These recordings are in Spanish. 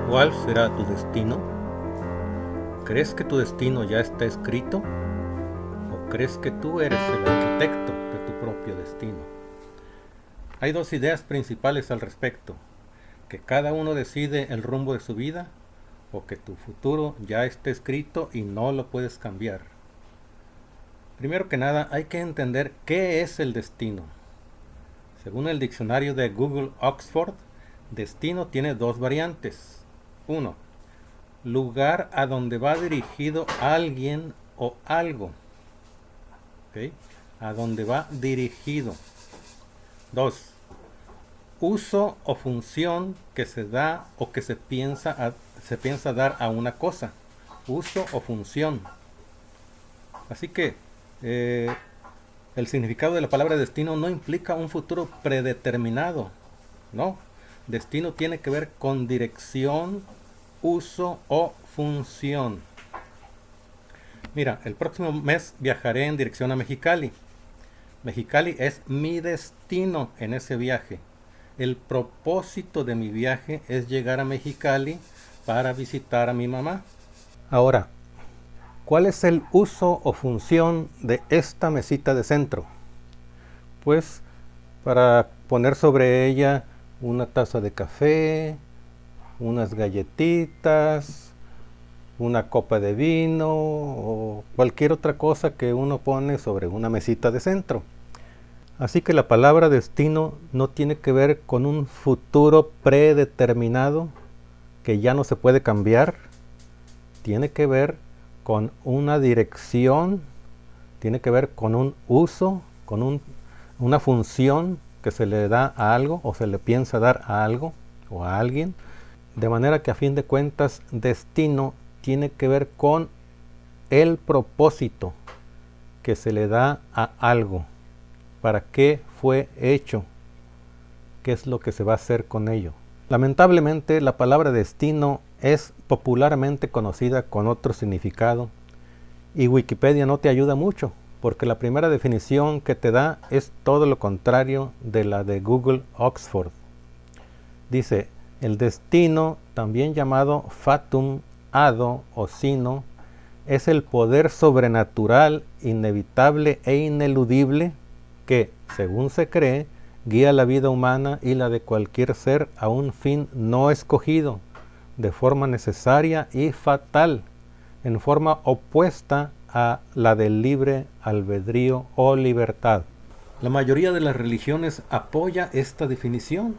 ¿Cuál será tu destino? ¿Crees que tu destino ya está escrito? ¿O crees que tú eres el arquitecto de tu propio destino? Hay dos ideas principales al respecto: que cada uno decide el rumbo de su vida, o que tu futuro ya está escrito y no lo puedes cambiar. Primero que nada, hay que entender qué es el destino. Según el diccionario de Google Oxford, destino tiene dos variantes. 1. Lugar a donde va dirigido alguien o algo. ¿Ok? A donde va dirigido. 2. Uso o función que se da o que se piensa dar a una cosa. Uso o función. Así que el significado de la palabra destino no implica un futuro predeterminado. No. Destino tiene que ver con dirección, uso o función. Mira, el próximo mes viajaré en dirección a Mexicali. Mexicali es mi destino en ese viaje. El propósito de mi viaje es llegar a Mexicali para visitar a mi mamá. Ahora, ¿cuál es el uso o función de esta mesita de centro? Pues para poner sobre ella una taza de café, unas galletitas, una copa de vino o cualquier otra cosa que uno pone sobre una mesita de centro. Así que la palabra destino no tiene que ver con un futuro predeterminado que ya no se puede cambiar. Tiene que ver con una dirección, tiene que ver con un uso, con una función que se le da a algo o se le piensa dar a algo o a alguien. De manera que a fin de cuentas, destino tiene que ver con el propósito que se le da a algo. ¿Para qué fue hecho? ¿Qué es lo que se va a hacer con ello? Lamentablemente, la palabra destino es popularmente conocida con otro significado y Wikipedia no te ayuda mucho, porque la primera definición que te da es todo lo contrario de la de Google Oxford. Dice: el destino, también llamado fatum, hado o sino, es el poder sobrenatural, inevitable e ineludible que, según se cree, guía la vida humana y la de cualquier ser a un fin no escogido, de forma necesaria y fatal, en forma opuesta a la del libre albedrío o libertad. La mayoría de las religiones apoya esta definición,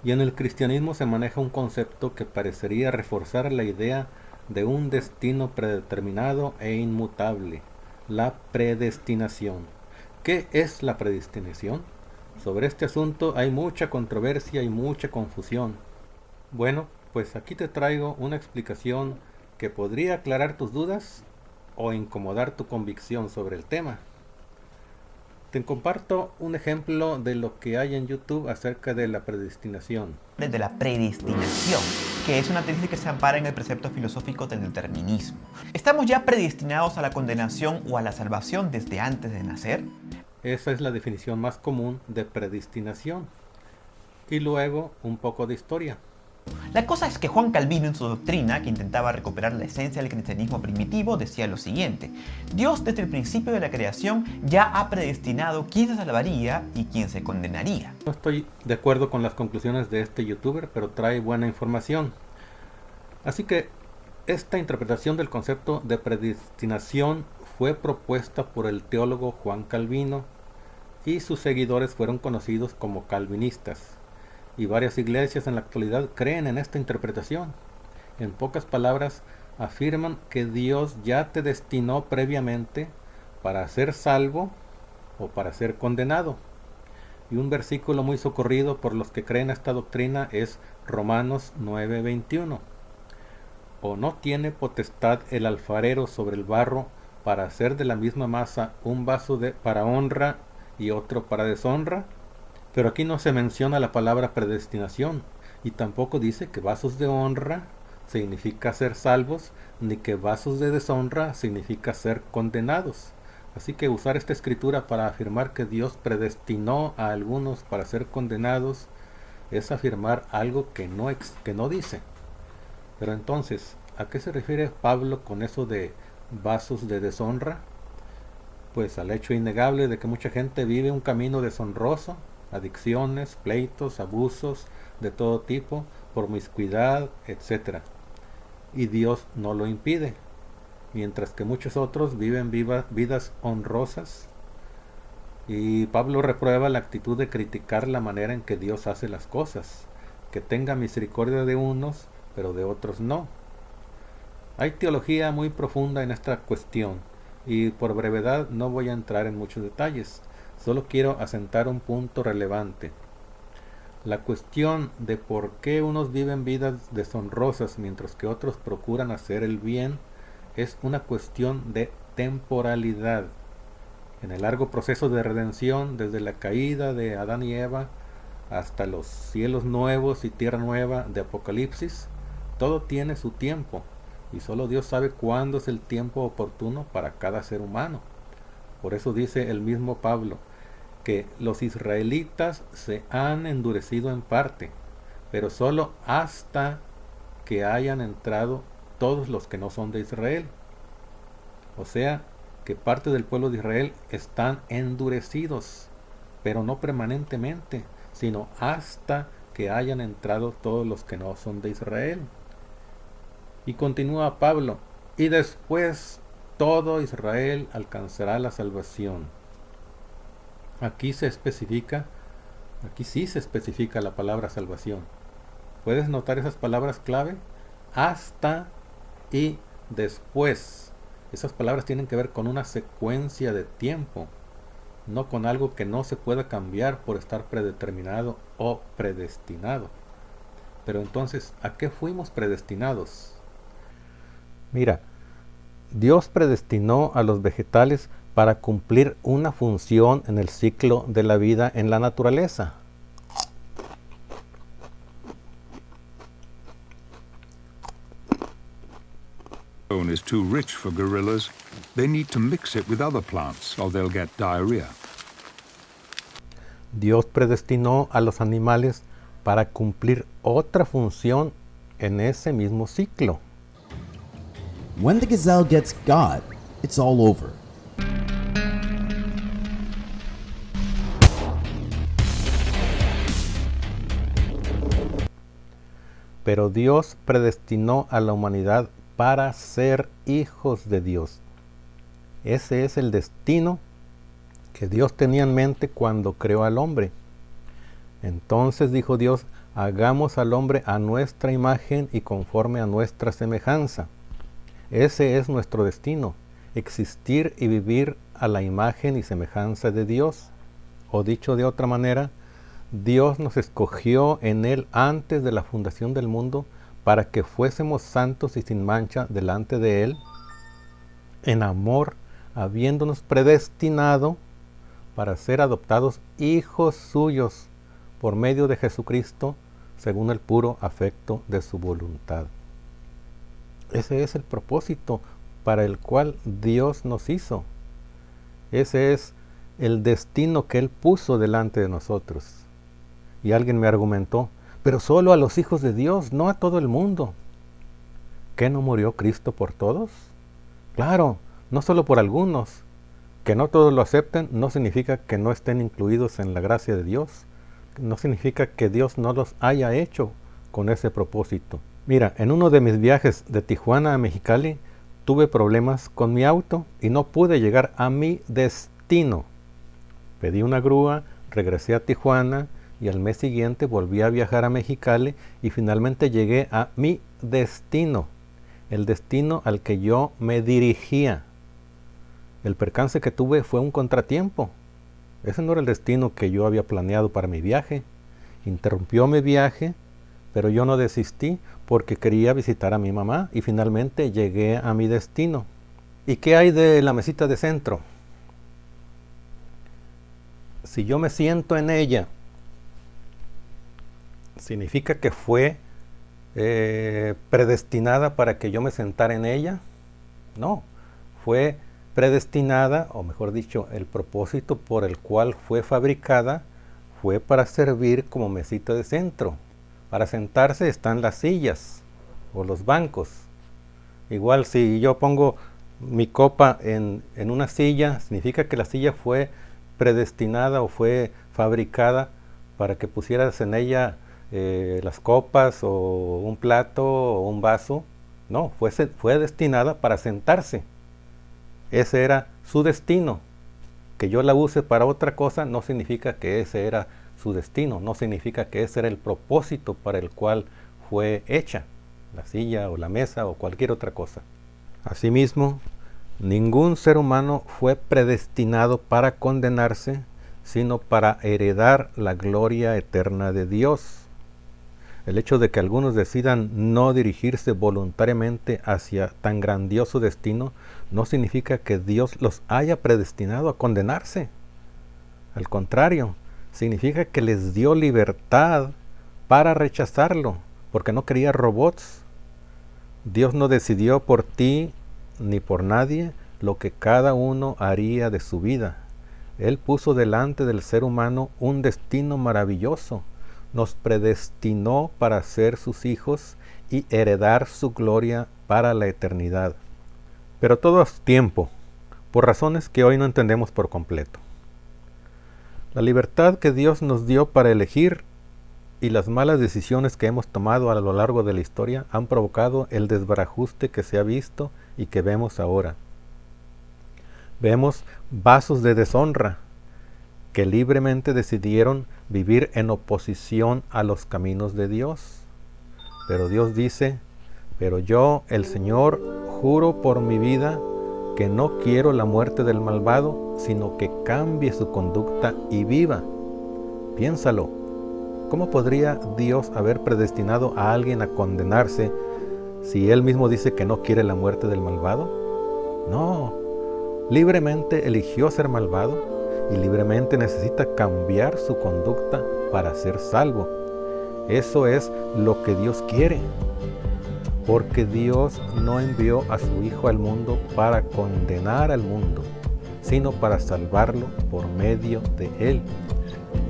y en el cristianismo se maneja un concepto que parecería reforzar la idea de un destino predeterminado e inmutable: la predestinación. ¿Qué es la predestinación? Sobre este asunto hay mucha controversia y mucha confusión. Bueno, pues aquí te traigo una explicación que podría aclarar tus dudas o incomodar tu convicción sobre el tema. Te comparto un ejemplo de lo que hay en YouTube acerca de la predestinación. De la predestinación, que es una tesis que se ampara en el precepto filosófico del determinismo. ¿Estamos ya predestinados a la condenación o a la salvación desde antes de nacer? Esa es la definición más común de predestinación. Y luego un poco de historia. La cosa es que Juan Calvino, en su doctrina, que intentaba recuperar la esencia del cristianismo primitivo, decía lo siguiente: Dios desde el principio de la creación ya ha predestinado quién se salvaría y quién se condenaría. No estoy de acuerdo con las conclusiones de este youtuber, pero trae buena información. Así que esta interpretación del concepto de predestinación fue propuesta por el teólogo Juan Calvino, y sus seguidores fueron conocidos como calvinistas. Y varias iglesias en la actualidad creen en esta interpretación. En pocas palabras, afirman que Dios ya te destinó previamente para ser salvo o para ser condenado. Y un versículo muy socorrido por los que creen esta doctrina es Romanos 9:21. ¿O no tiene potestad el alfarero sobre el barro para hacer de la misma masa un vaso para honra y otro para deshonra? Pero aquí no se menciona la palabra predestinación, y tampoco dice que vasos de honra significa ser salvos, ni que vasos de deshonra significa ser condenados. Así que usar esta escritura para afirmar que Dios predestinó a algunos para ser condenados es afirmar algo que no dice. Pero entonces, ¿a qué se refiere Pablo con eso de vasos de deshonra? Pues al hecho innegable de que mucha gente vive un camino deshonroso, adicciones, pleitos, abusos de todo tipo, promiscuidad, etc. Y Dios no lo impide, mientras que muchos otros viven vidas honrosas. Y Pablo reprueba la actitud de criticar la manera en que Dios hace las cosas, que tenga misericordia de unos, pero de otros no. Hay teología muy profunda en esta cuestión, y por brevedad no voy a entrar en muchos detalles, solo quiero asentar un punto relevante. La cuestión de por qué unos viven vidas deshonrosas mientras que otros procuran hacer el bien es una cuestión de temporalidad. En el largo proceso de redención, desde la caída de Adán y Eva hasta los cielos nuevos y tierra nueva de Apocalipsis, todo tiene su tiempo, y solo Dios sabe cuándo es el tiempo oportuno para cada ser humano. Por eso dice el mismo Pablo, que los israelitas se han endurecido en parte, pero solo hasta que hayan entrado todos los que no son de Israel. O sea, que parte del pueblo de Israel están endurecidos, pero no permanentemente, sino hasta que hayan entrado todos los que no son de Israel. Y continúa Pablo, y después todo Israel alcanzará la salvación. Aquí sí se especifica la palabra salvación. ¿Puedes notar esas palabras clave? Hasta y después. Esas palabras tienen que ver con una secuencia de tiempo, no con algo que no se pueda cambiar por estar predeterminado o predestinado. Pero entonces, ¿a qué fuimos predestinados? Mira, Dios predestinó a los vegetales para cumplir una función en el ciclo de la vida en la naturaleza. Is too rich for gorillas. They need to mix it with other plants or they'll get diarrhea. Dios predestinó a los animales para cumplir otra función en ese mismo ciclo. When the gazelle gets God, it's all over. Pero Dios predestinó a la humanidad para ser hijos de Dios. Ese es el destino que Dios tenía en mente cuando creó al hombre. Entonces dijo Dios, hagamos al hombre a nuestra imagen y conforme a nuestra semejanza. Ese es nuestro destino, existir y vivir a la imagen y semejanza de Dios. O dicho de otra manera, Dios nos escogió en Él antes de la fundación del mundo para que fuésemos santos y sin mancha delante de Él, en amor, habiéndonos predestinado para ser adoptados hijos suyos por medio de Jesucristo, según el puro afecto de su voluntad. Ese es el propósito para el cual Dios nos hizo. Ese es el destino que Él puso delante de nosotros. Y alguien me argumentó, pero solo a los hijos de Dios, no a todo el mundo. ¿Qué no murió Cristo por todos? Claro, no solo por algunos. Que no todos lo acepten no significa que no estén incluidos en la gracia de Dios. No significa que Dios no los haya hecho con ese propósito. Mira, en uno de mis viajes de Tijuana a Mexicali, tuve problemas con mi auto y no pude llegar a mi destino. Pedí una grúa, regresé a Tijuana y al mes siguiente volví a viajar a Mexicali y finalmente llegué a mi destino, el destino al que yo me dirigía. El percance que tuve fue un contratiempo. Ese no era el destino que yo había planeado para mi viaje. Interrumpió mi viaje, pero yo no desistí porque quería visitar a mi mamá y finalmente llegué a mi destino. ¿Y qué hay de la mesita de centro? Si yo me siento en ella, ¿significa que fue predestinada para que yo me sentara en ella? No, fue predestinada, o mejor dicho, el propósito por el cual fue fabricada fue para servir como mesita de centro. Para sentarse están las sillas, o los bancos. Igual si yo pongo mi copa en una silla, significa que la silla fue predestinada o fue fabricada para que pusieras en ella las copas o un plato o un vaso. No, fue destinada para sentarse. Ese era su destino. Que yo la use para otra cosa no significa que ese era su destino, no significa que ese era el propósito para el cual fue hecha, la silla o la mesa o cualquier otra cosa. Asimismo, ningún ser humano fue predestinado para condenarse, sino para heredar la gloria eterna de Dios. El hecho de que algunos decidan no dirigirse voluntariamente hacia tan grandioso destino no significa que Dios los haya predestinado a condenarse. Al contrario, significa que les dio libertad para rechazarlo, porque no quería robots. Dios no decidió por ti ni por nadie lo que cada uno haría de su vida. Él puso delante del ser humano un destino maravilloso. Nos predestinó para ser sus hijos y heredar su gloria para la eternidad. Pero todo a su tiempo, por razones que hoy no entendemos por completo. La libertad que Dios nos dio para elegir y las malas decisiones que hemos tomado a lo largo de la historia han provocado el desbarajuste que se ha visto y que vemos ahora. Vemos vasos de deshonra que libremente decidieron vivir en oposición a los caminos de Dios. Pero Dios dice, pero yo, el Señor, juro por mi vida que no quiero la muerte del malvado, sino que cambie su conducta y viva. Piénsalo, ¿cómo podría Dios haber predestinado a alguien a condenarse si Él mismo dice que no quiere la muerte del malvado? No, libremente eligió ser malvado y libremente necesita cambiar su conducta para ser salvo. Eso es lo que Dios quiere, porque Dios no envió a su Hijo al mundo para condenar al mundo, sino para salvarlo por medio de Él.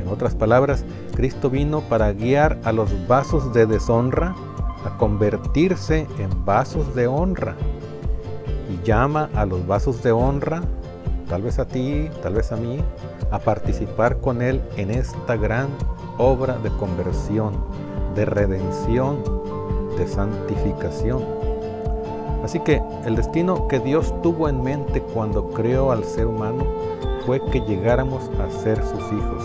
En otras palabras, Cristo vino para guiar a los vasos de deshonra a convertirse en vasos de honra, y llama a los vasos de honra, tal vez a ti, tal vez a mí, a participar con Él en esta gran obra de conversión, de redención, de santificación. Así que el destino que Dios tuvo en mente cuando creó al ser humano fue que llegáramos a ser sus hijos.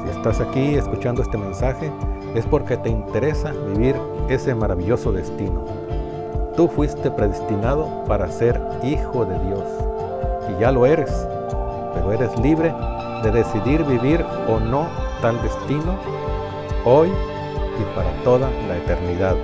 Si estás aquí escuchando este mensaje, es porque te interesa vivir ese maravilloso destino. Tú fuiste predestinado para ser hijo de Dios. Y ya lo eres, pero eres libre de decidir vivir o no tal destino hoy y para toda la eternidad.